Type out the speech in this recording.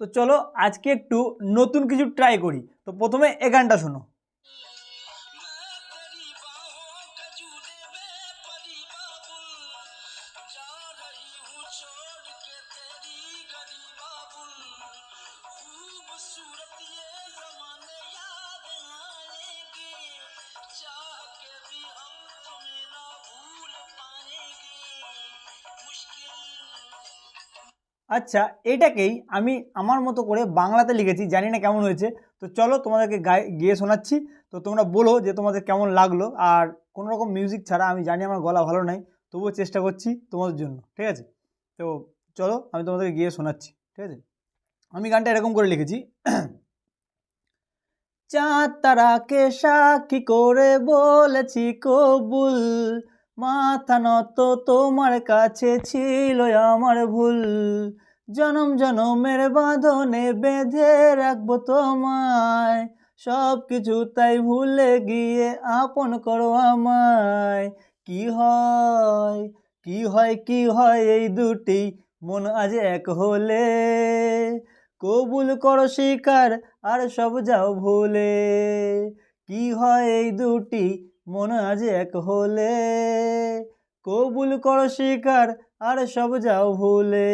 তো চলো আজকে একটু নতুন কিছু ট্রাই করি। তো প্রথমে এ গানটা শোনো। আচ্ছা, এটাকেই আমি আমার মতো করে বাংলাতে লিখেছি, জানি না কেমন হয়েছে। তো চলো তোমাদেরকে গেয়ে শোনাচ্ছি। তো তোমরা বলো যে তোমাদের কেমন লাগলো। আর কোনো রকম মিউজিক ছাড়া, আমি জানি আমার গলা ভালো নাই, তবুও চেষ্টা করছি তোমাদের জন্য, ঠিক আছে? তো চলো আমি তোমাদেরকে গিয়ে শোনাচ্ছি, ঠিক আছে? আমি গানটা এরকম করে লিখেছি। চাঁদ তারাকে সাক্ষী করে বলেছি কবুল, মাথা নত তোমার কাছে ছিল আমার ভুল, জনম জনমের বাঁধনে বেঁধে রাখবো তোমায়, সব কিছু তাই ভুলে গিয়ে আপন করো আমায়। কি হয় কি হয় কি হয় এই দুটি মন আজ এক হলে, কবুল করো স্বীকার আর সব যাও ভুলে। কি হয় এই দুটি মন আজ এক হলে, কবুল করো স্বীকার আর সব যাও ভুলে।